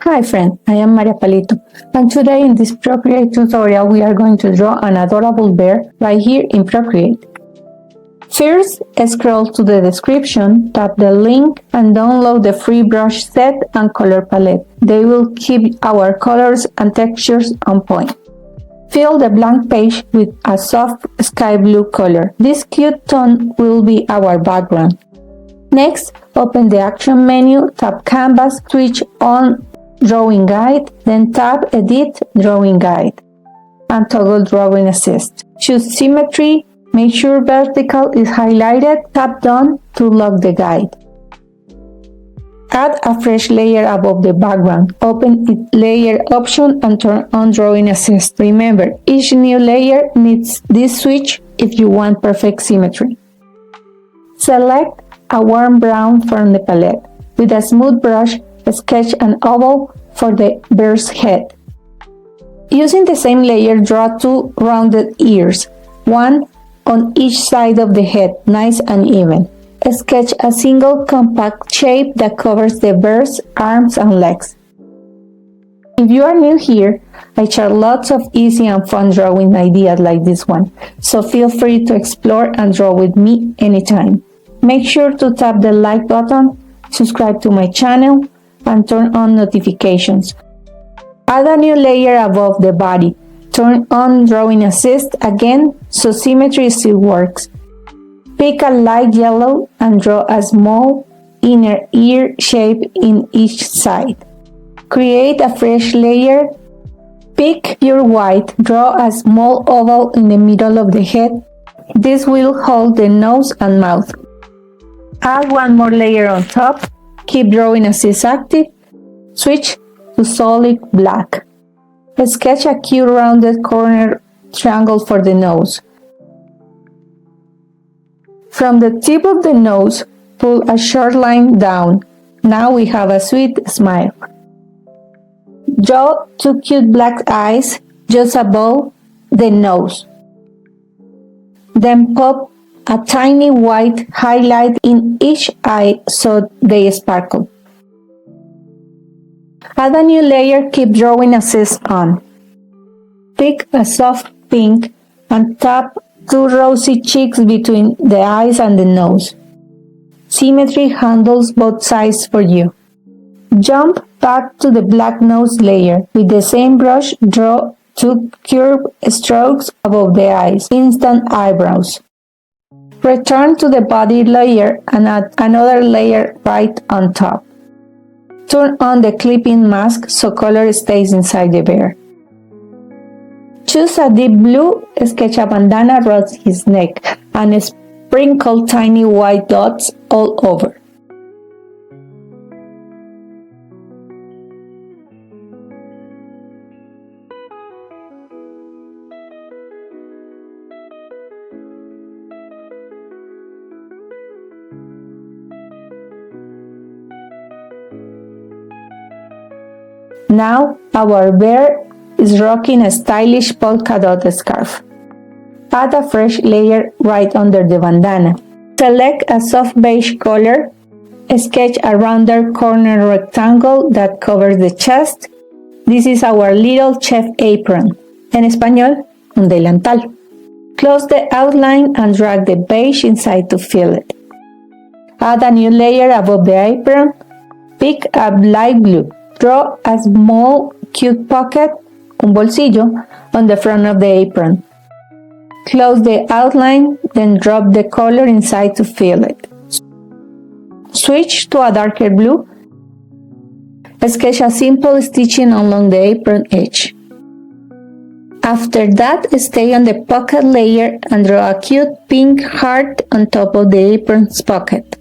Hi friend, I am Maria Palito, and today in this Procreate tutorial we are going to draw an adorable bear right here in Procreate. First, scroll to the description, tap the link and download the free brush set and color palette. They will keep our colors and textures on point. Fill the blank page with a soft sky blue color. This cute tone will be our background. Next, open the action menu, tap Canvas, switch on Drawing Guide, then tap Edit Drawing Guide and toggle Drawing Assist. Choose Symmetry, make sure Vertical is highlighted, tap Done to lock the guide. Add a fresh layer above the background. Open its layer option and turn on Drawing Assist. Remember, each new layer needs this switch if you want perfect symmetry. Select a warm brown from the palette. With a smooth brush, sketch an oval for the bear's head. Using the same layer, draw two rounded ears, one on each side of the head, nice and even. Sketch a single compact shape that covers the bear's arms and legs. If you are new here, I share lots of easy and fun drawing ideas like this one, so feel free to explore and draw with me anytime. Make sure to tap the like button, subscribe to my channel, and turn on notifications. Add a new layer above the body. Turn on Drawing Assist again so symmetry still works. Pick a light yellow and draw a small inner ear shape in each side. Create a fresh layer. Pick pure white. Draw a small oval in the middle of the head. This will hold the nose and mouth. Add one more layer on top. Keep Drawing Assist active. Switch to solid black. Sketch a cute rounded corner triangle for the nose. From the tip of the nose, pull a short line down. Now we have a sweet smile. Draw two cute black eyes just above the nose. Then pop a tiny white highlight in each eye so they sparkle. Add a new layer, keep Drawing Assist on. Pick a soft pink and tap two rosy cheeks between the eyes and the nose. Symmetry handles both sides for you. Jump back to the black nose layer. With the same brush, draw two curved strokes above the eyes, instant eyebrows. Return to the body layer and add another layer right on top. Turn on the clip-in mask so color stays inside the bear. Choose a deep blue, sketch a bandana around his neck, and sprinkle tiny white dots all over. Now our bear is rocking a stylish polka dot scarf. Add a fresh layer right under the bandana. Select a soft beige color. Sketch a rounder corner rectangle that covers the chest. This is our little chef apron. En español, un delantal. Close the outline and drag the beige inside to fill it. Add a new layer above the apron. Pick a light blue. Draw a small, cute pocket, un bolsillo, on the front of the apron. Close the outline, then drop the color inside to fill it. Switch to a darker blue. Sketch a simple stitching along the apron edge. After that, stay on the pocket layer and draw a cute pink heart on top of the apron's pocket.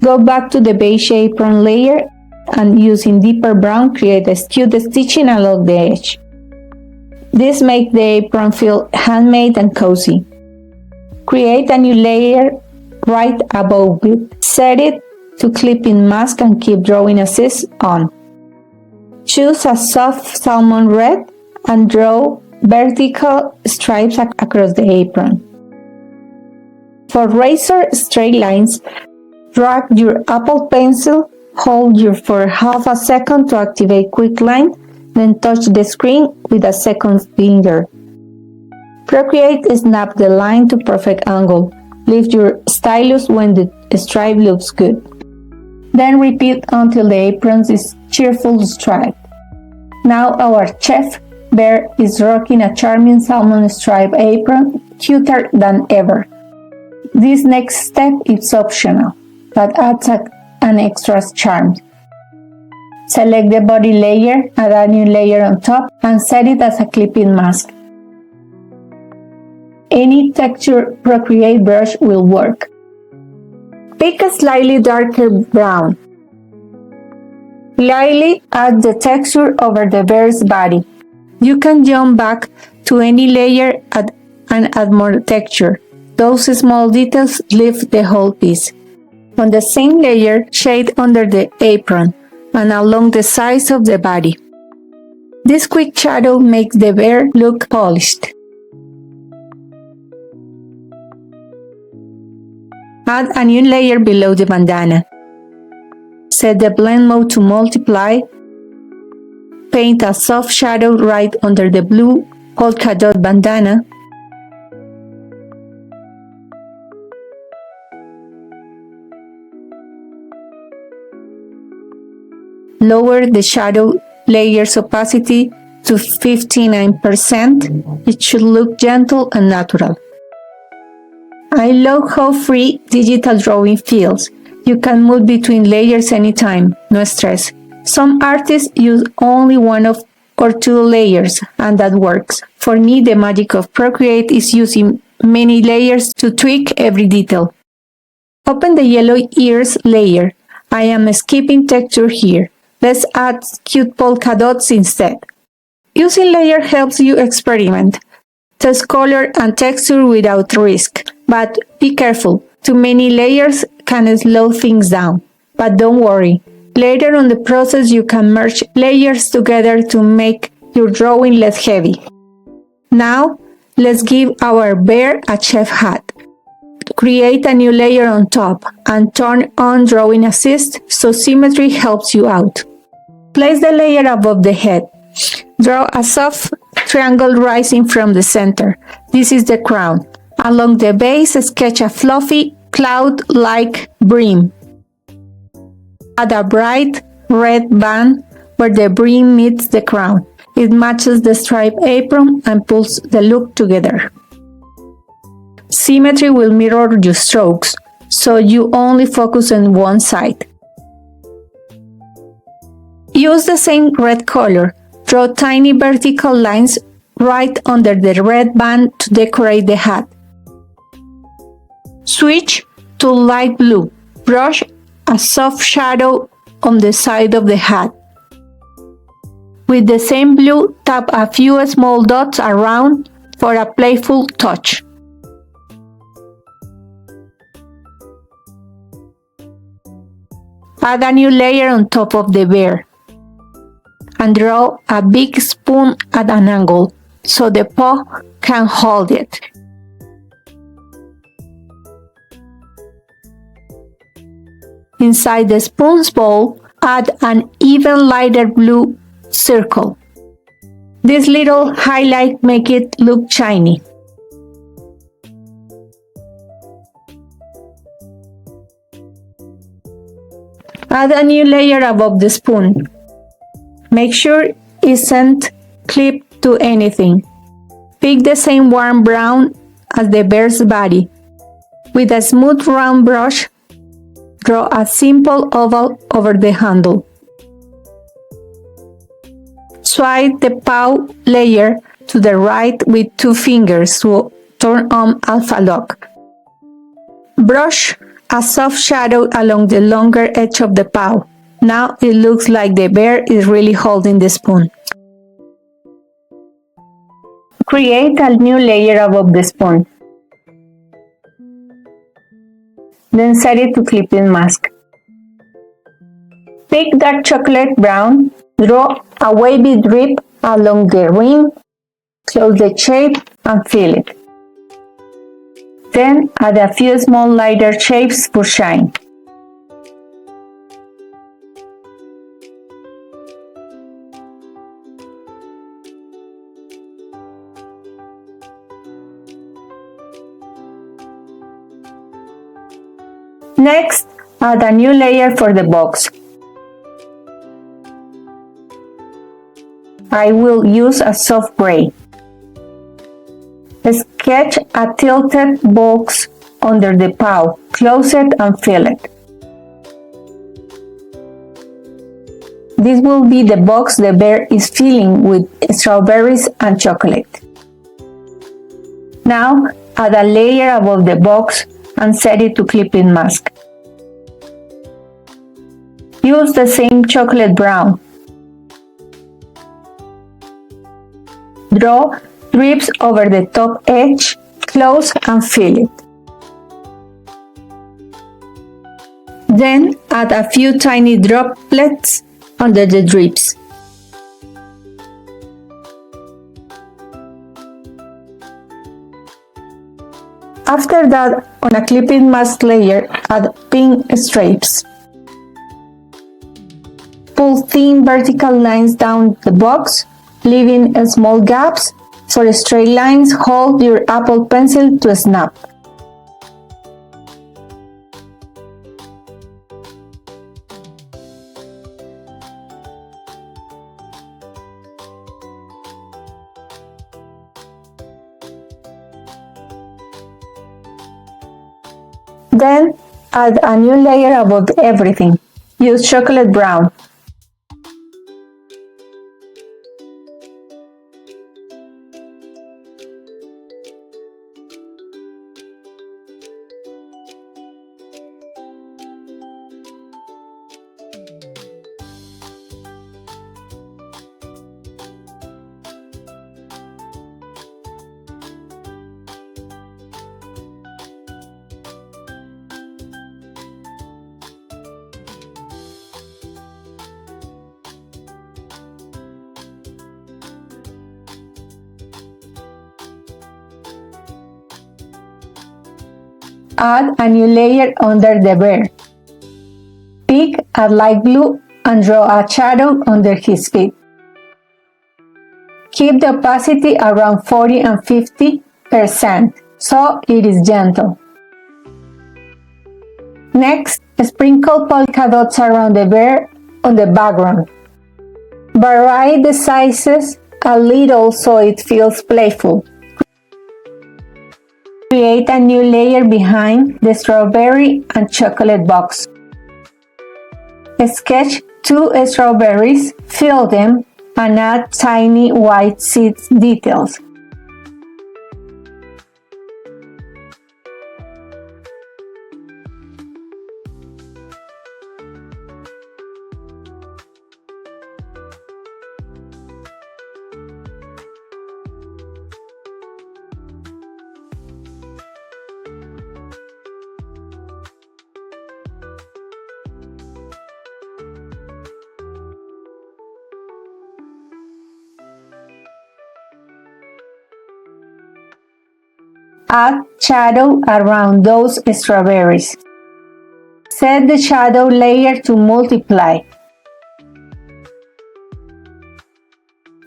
Go back to the beige apron layer and using deeper brown create a cute stitching along the edge. This makes the apron feel handmade and cozy. Create a new layer right above it. Set it to clip-in mask and keep Drawing Assist on. Choose a soft salmon red and draw vertical stripes across the apron. For razor straight lines, drag your Apple Pencil, hold your for half a second to activate quick line, then touch the screen with a second finger. Procreate snap the line to perfect angle. Lift your stylus when the stripe looks good. Then repeat until the apron is cheerful stripe. Now our chef bear is rocking a charming salmon stripe apron, cuter than ever. This next step is optional, but adds an extra charm. Select the body layer, add a new layer on top, and set it as a clipping mask. Any texture Procreate brush will work. Pick a slightly darker brown. Lightly add the texture over the bear's body. You can jump back to any layer and add more texture. Those small details lift the whole piece. On the same layer, shade under the apron and along the sides of the body. This quick shadow makes the bear look polished. Add a new layer below the bandana. Set the blend mode to multiply. Paint a soft shadow right under the blue polka dot bandana. Lower the shadow layer's opacity to 59%. It should look gentle and natural. I love how free digital drawing feels. You can move between layers anytime, no stress. Some artists use only one or two layers, and that works. For me, the magic of Procreate is using many layers to tweak every detail. Open the yellow ears layer. I am skipping texture here. Let's add cute polka dots instead. Using layer helps you experiment. Test color and texture without risk. But be careful, too many layers can slow things down. But don't worry, later on the process you can merge layers together to make your drawing less heavy. Now, let's give our bear a chef hat. Create a new layer on top and turn on Drawing Assist so symmetry helps you out. Place the layer above the head. Draw a soft triangle rising from the center. This is the crown. Along the base, sketch a fluffy, cloud-like brim. Add a bright red band where the brim meets the crown. It matches the striped apron and pulls the look together. Symmetry will mirror your strokes, so you only focus on one side. Use the same red color. Draw tiny vertical lines right under the red band to decorate the hat. Switch to light blue. Brush a soft shadow on the side of the hat. With the same blue, tap a few small dots around for a playful touch. Add a new layer on top of the bear. And draw a big spoon at an angle so the paw can hold it. Inside the spoon's bowl, add an even lighter blue circle. This little highlight makes it look shiny. Add a new layer above the spoon. Make sure it isn't clipped to anything. Pick the same warm brown as the bear's body. With a smooth round brush, draw a simple oval over the handle. Swipe the paw layer to the right with 2 fingers to turn on alpha lock. Brush a soft shadow along the longer edge of the paw. Now it looks like the bear is really holding the spoon. Create a new layer above the spoon. Then set it to clipping mask. Pick dark chocolate brown, draw a wavy drip along the rim, close the shape and fill it. Then add a few small lighter shapes for shine. Next, add a new layer for the box. I will use a soft gray. Sketch a tilted box under the paw, close it and fill it. This will be the box the bear is filling with strawberries and chocolate. Now add a layer above the box and set it to clip-in mask. Use the same chocolate brown. Draw strips over the top edge, close and fill it. Then add a few tiny droplets under the drips. After that, on a clip-in mask layer, add pink stripes. Pull thin vertical lines down the box, leaving small gaps for straight lines. Hold your Apple Pencil to snap. Then add a new layer above everything. Use chocolate brown. Add a new layer under the bear. Pick a light blue and draw a shadow under his feet. Keep the opacity around 40 and 50% so it is gentle. Next, sprinkle polka dots around the bear on the background. Vary the sizes a little so it feels playful. Create a new layer behind the strawberry and chocolate box. Sketch 2 strawberries, fill them, and add tiny white seed details. Add shadow around those strawberries. Set the shadow layer to multiply.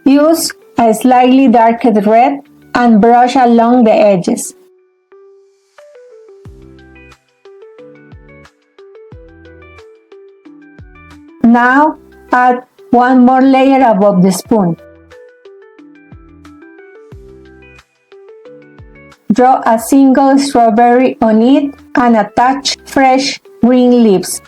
Use a slightly darkened red and brush along the edges. Now add one more layer above the spoon. Draw a single strawberry on it and attach fresh green leaves.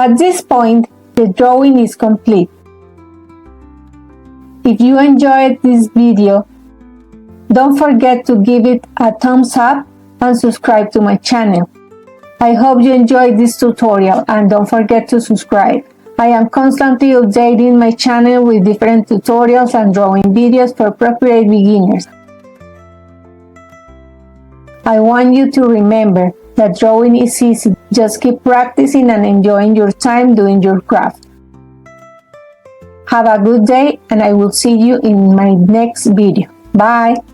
At this point, the drawing is complete. If you enjoyed this video, don't forget to give it a thumbs up and subscribe to my channel. I hope you enjoyed this tutorial and don't forget to subscribe. I am constantly updating my channel with different tutorials and drawing videos for Procreate beginners. I want you to remember that drawing is easy. Just keep practicing and enjoying your time doing your craft. Have a good day and I will see you in my next video. Bye!